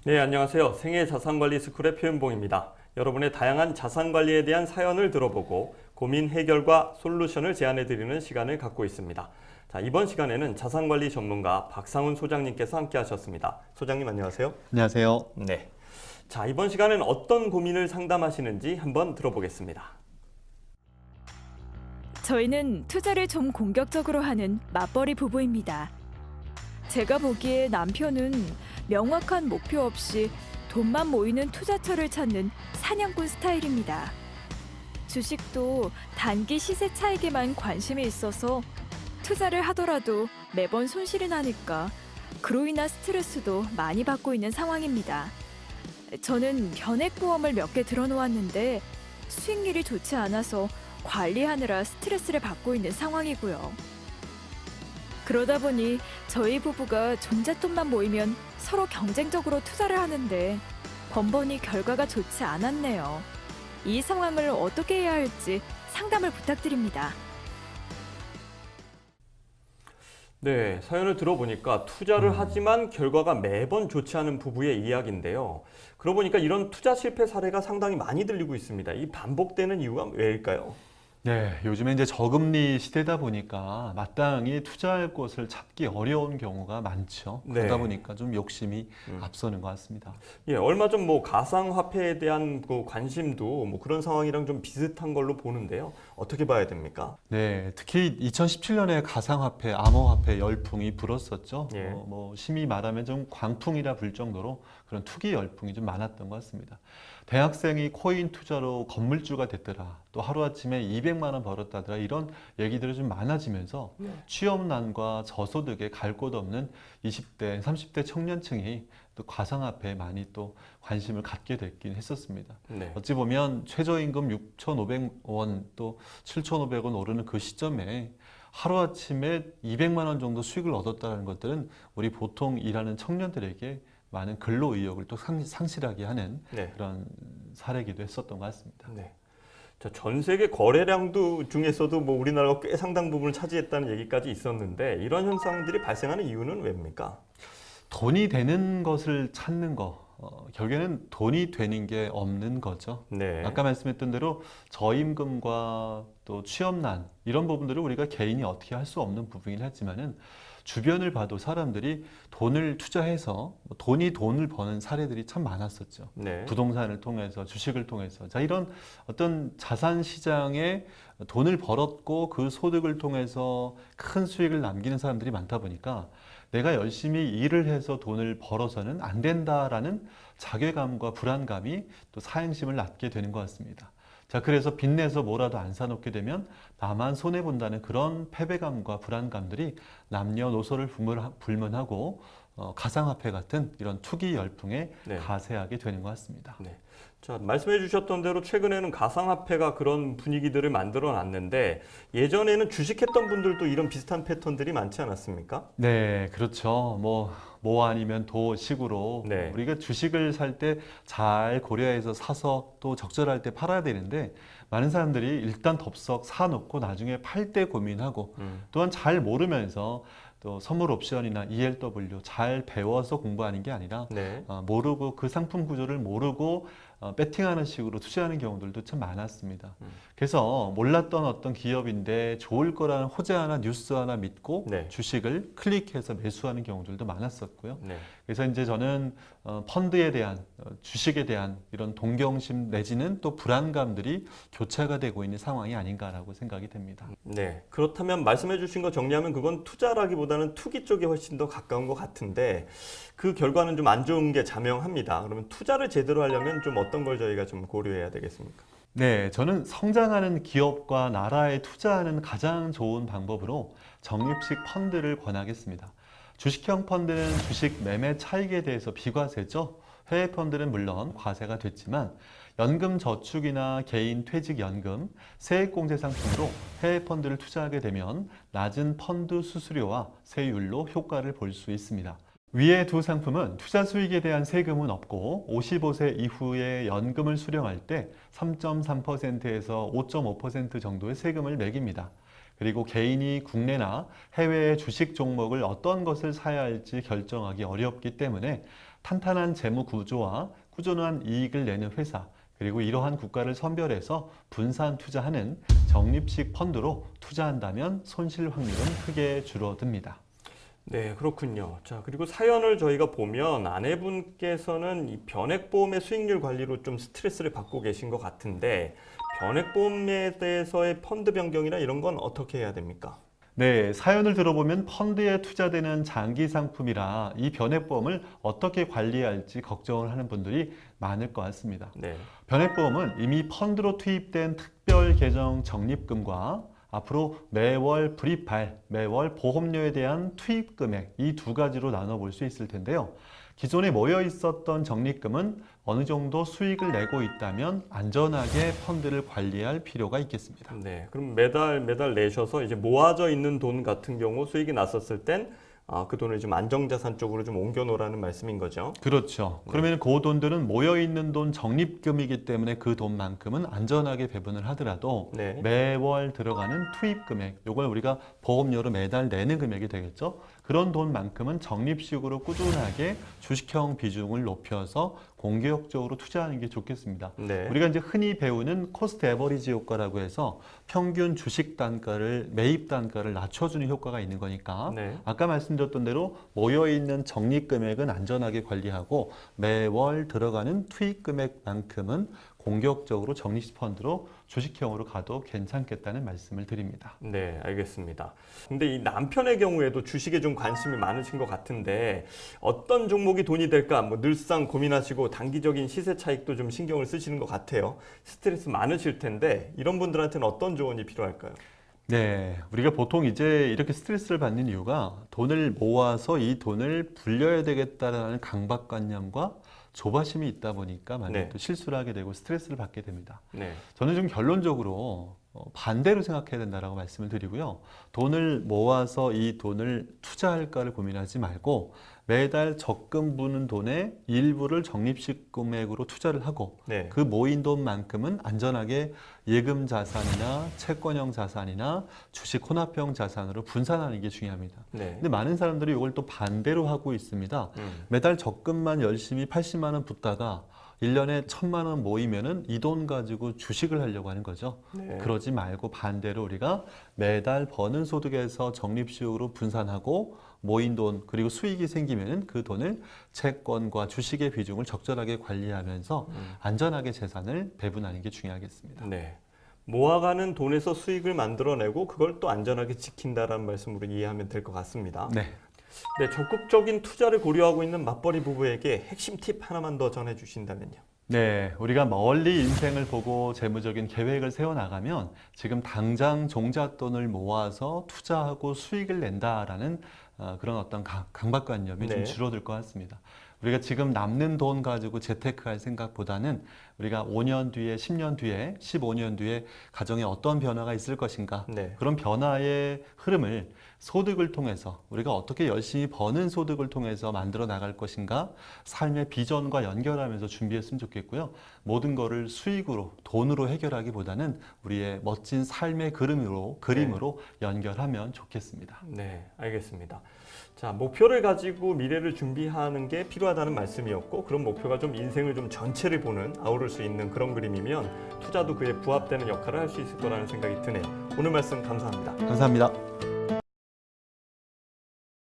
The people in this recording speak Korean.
네, 안녕하세요. 생애자산관리 스쿨의 표현봉입니다. 여러분의 다양한 자산관리에 대한 사연을 들어보고 고민 해결과 솔루션을 제안해드리는 시간을 갖고 있습니다. 자, 이번 시간에는 자산관리 전문가 박상훈 소장님께서 함께 하셨습니다. 소장님 안녕하세요. 안녕하세요. 네. 자, 이번 시간은 어떤 고민을 상담하시는지 한번 들어보겠습니다. 저희는 투자를 좀 공격적으로 하는 맞벌이 부부입니다. 제가 보기에 남편은 명확한 목표 없이 돈만 모이는 투자처를 찾는 사냥꾼 스타일입니다. 주식도 단기 시세 차익에만 관심이 있어서 투자를 하더라도 매번 손실이 나니까 그로 인한 스트레스도 많이 받고 있는 상황입니다. 저는 변액보험을 몇 개 들어놓았는데 수익률이 좋지 않아서 관리하느라 스트레스를 받고 있는 상황이고요. 그러다 보니 저희 부부가 종잣돈만 모이면 서로 경쟁적으로 투자를 하는데 번번이 결과가 좋지 않았네요. 이 상황을 어떻게 해야 할지 상담을 부탁드립니다. 네, 사연을 들어보니까 투자를 하지만 결과가 매번 좋지 않은 부부의 이야기인데요. 그러고 보니까 이런 투자 실패 사례가 상당히 많이 들리고 있습니다. 이 반복되는 이유가 왜일까요? 네, 요즘에 이제 저금리 시대다 보니까 마땅히 투자할 곳을 찾기 어려운 경우가 많죠. 네. 그러다 보니까 좀 욕심이 앞서는 것 같습니다. 예, 얼마 전 가상화폐에 대한 그 관심도 그런 상황이랑 좀 비슷한 걸로 보는데요. 어떻게 봐야 됩니까? 네, 특히 2017년에 가상화폐, 암호화폐 열풍이 불었었죠. 예. 심히 말하면 좀 광풍이라 불 정도로 그런 투기 열풍이 좀 많았던 것 같습니다. 대학생이 코인 투자로 건물주가 됐더라. 또 하루아침에 200만 원 벌었다더라. 이런 얘기들이 좀 많아지면서 취업난과 저소득에 갈 곳 없는 20대, 30대 청년층이 또 가상화폐에 많이 또 관심을 갖게 됐긴 했었습니다. 네. 어찌 보면 최저임금 6,500원 또 7,500원 오르는 그 시점에 하루아침에 200만 원 정도 수익을 얻었다는 것들은 우리 보통 일하는 청년들에게 많은 근로 의욕을 또 상실하게 하는 네. 그런 사례기도 했었던 것 같습니다. 네. 자, 전 세계 거래량도 중에서도 우리나라가 꽤 상당 부분을 차지했다는 얘기까지 있었는데 이런 현상들이 발생하는 이유는 왜입니까? 돈이 되는 것을 찾는 거, 결국에는 돈이 되는 게 없는 거죠. 네. 아까 말씀했던 대로 저임금과 또 취업난 이런 부분들을 우리가 개인이 어떻게 할 수 없는 부분이긴 하지만은 주변을 봐도 사람들이 돈을 투자해서 돈이 돈을 버는 사례들이 참 많았었죠. 네. 부동산을 통해서 주식을 통해서 자 이런 어떤 자산 시장에 돈을 벌었고 그 소득을 통해서 큰 수익을 남기는 사람들이 많다 보니까 내가 열심히 일을 해서 돈을 벌어서는 안 된다라는 자괴감과 불안감이 또 사행심을 낳게 되는 것 같습니다. 자, 그래서 빚내서 뭐라도 안 사놓게 되면 나만 손해본다는 그런 패배감과 불안감들이 남녀노소를 불문하고 가상화폐 같은 이런 투기 열풍에 네. 가세하게 되는 것 같습니다. 네. 자, 말씀해 주셨던 대로 최근에는 가상화폐가 그런 분위기들을 만들어 놨는데 예전에는 주식했던 분들도 이런 비슷한 패턴들이 많지 않았습니까? 네, 그렇죠. 뭐 아니면 도 식으로 네. 우리가 주식을 살 때 잘 고려해서 사서 또 적절할 때 팔아야 되는데 많은 사람들이 일단 덥석 사놓고 나중에 팔 때 고민하고 또한 잘 모르면서 또 선물 옵션이나 ELW 잘 배워서 공부하는 게 아니라 네. 모르고 그 상품 구조를 모르고 배팅하는 식으로 투자하는 경우들도 참 많았습니다. 그래서 몰랐던 어떤 기업인데 좋을 거라는 호재 하나 뉴스 하나 믿고 네. 주식을 클릭해서 매수하는 경우들도 많았었고요. 네. 그래서 이제 저는 펀드에 대한 주식에 대한 이런 동경심 내지는 또 불안감들이 교차가 되고 있는 상황이 아닌가라고 생각이 됩니다. 네. 그렇다면 말씀해 주신 거 정리하면 그건 투자라기보다는 투기 쪽에 훨씬 더 가까운 것 같은데 그 결과는 좀 안 좋은 게 자명합니다. 그러면 투자를 제대로 하려면 좀 어떤 걸 저희가 좀 고려해야 되겠습니까? 네, 저는 성장하는 기업과 나라에 투자하는 가장 좋은 방법으로 적립식 펀드를 권하겠습니다. 주식형 펀드는 주식 매매 차익에 대해서 비과세죠. 해외 펀드는 물론 과세가 됐지만 연금 저축이나 개인 퇴직연금, 세액공제 상품으로 해외 펀드를 투자하게 되면 낮은 펀드 수수료와 세율로 효과를 볼 수 있습니다. 위의 두 상품은 투자 수익에 대한 세금은 없고 55세 이후에 연금을 수령할 때 3.3%에서 5.5% 정도의 세금을 매깁니다. 그리고 개인이 국내나 해외의 주식 종목을 어떤 것을 사야 할지 결정하기 어렵기 때문에 탄탄한 재무 구조와 꾸준한 이익을 내는 회사, 그리고 이러한 국가를 선별해서 분산 투자하는 적립식 펀드로 투자한다면 손실 확률은 크게 줄어듭니다. 네, 그렇군요. 자, 그리고 사연을 저희가 보면 아내분께서는 이 변액보험의 수익률 관리로 좀 스트레스를 받고 계신 것 같은데 변액보험에 대해서의 펀드 변경이나 이런 건 어떻게 해야 됩니까? 네, 사연을 들어보면 펀드에 투자되는 장기 상품이라 이 변액보험을 어떻게 관리할지 걱정을 하는 분들이 많을 것 같습니다. 네, 변액보험은 이미 펀드로 투입된 특별 계정 적립금과 앞으로 매월 불입할 매월 보험료에 대한 투입 금액 이 두 가지로 나눠볼 수 있을 텐데요. 기존에 모여 있었던 적립금은 어느 정도 수익을 내고 있다면 안전하게 펀드를 관리할 필요가 있겠습니다. 네. 그럼 매달 내셔서 이제 모아져 있는 돈 같은 경우 수익이 났었을 땐 그 돈을 좀 안정자산 쪽으로 좀 옮겨 놓으라는 말씀인 거죠. 그렇죠. 그러면 그 돈들은 모여 있는 돈 적립금이기 때문에 그 돈만큼은 안전하게 배분을 하더라도 네. 매월 들어가는 투입 금액, 이걸 우리가 보험료로 매달 내는 금액이 되겠죠. 그런 돈만큼은 적립식으로 꾸준하게 주식형 비중을 높여서 공격적으로 투자하는 게 좋겠습니다. 네. 우리가 이제 흔히 배우는 코스트 에버리지 효과라고 해서 평균 주식 단가를 매입 단가를 낮춰주는 효과가 있는 거니까 네. 아까 말씀드렸던 대로 모여 있는 적립 금액은 안전하게 관리하고 매월 들어가는 투입 금액만큼은 공격적으로 적립식 펀드로 주식형으로 가도 괜찮겠다는 말씀을 드립니다. 네, 알겠습니다. 근데 이 남편의 경우에도 주식에 좀 관심이 많으신 것 같은데 어떤 종목이 돈이 될까 뭐 늘상 고민하시고 단기적인 시세 차익도 좀 신경을 쓰시는 것 같아요. 스트레스 많으실 텐데 이런 분들한테는 어떤 조언이 필요할까요? 네, 우리가 보통 이제 이렇게 스트레스를 받는 이유가 돈을 모아서 이 돈을 불려야 되겠다라는 강박관념과 조바심이 있다 보니까 많이 네. 또 실수를 하게 되고 스트레스를 받게 됩니다. 네. 저는 좀 결론적으로 반대로 생각해야 된다라고 말씀을 드리고요. 돈을 모아서 이 돈을 투자할까를 고민하지 말고 매달 적금 부는 돈의 일부를 적립식 금액으로 투자를 하고 네. 그 모인 돈만큼은 안전하게 예금 자산이나 채권형 자산이나 주식 혼합형 자산으로 분산하는 게 중요합니다. 네. 근데 많은 사람들이 이걸 또 반대로 하고 있습니다. 매달 적금만 열심히 80만 원 붓다가 1년에 1,000만 원 모이면은 이 돈 가지고 주식을 하려고 하는 거죠. 네. 그러지 말고 반대로 우리가 매달 버는 소득에서 적립식으로 분산하고 모인 돈 그리고 수익이 생기면은 그 돈을 채권과 주식의 비중을 적절하게 관리하면서 안전하게 재산을 배분하는 게 중요하겠습니다. 네. 모아가는 돈에서 수익을 만들어내고 그걸 또 안전하게 지킨다라는 말씀으로 이해하면 될 것 같습니다. 네. 네, 적극적인 투자를 고려하고 있는 맞벌이 부부에게 핵심 팁 하나만 더 전해주신다면요. 네, 우리가 멀리 인생을 보고 재무적인 계획을 세워나가면 지금 당장 종잣돈을 모아서 투자하고 수익을 낸다라는 그런 어떤 강박관념이 네. 좀 줄어들 것 같습니다. 우리가 지금 남는 돈 가지고 재테크할 생각보다는 우리가 5년 뒤에, 10년 뒤에, 15년 뒤에 가정에 어떤 변화가 있을 것인가 네. 그런 변화의 흐름을 소득을 통해서 우리가 어떻게 열심히 버는 소득을 통해서 만들어 나갈 것인가 삶의 비전과 연결하면서 준비했으면 좋겠고요. 모든 거를 수익으로 돈으로 해결하기보다는 우리의 멋진 삶의 그림으로 연결하면 좋겠습니다. 네, 알겠습니다. 자, 목표를 가지고 미래를 준비하는 게 필요하다는 말씀이었고 그런 목표가 좀 인생을 좀 전체를 보는 아우를 수 있는 그런 그림이면 투자도 그에 부합되는 역할을 할 수 있을 거라는 생각이 드네요. 오늘 말씀 감사합니다. 감사합니다.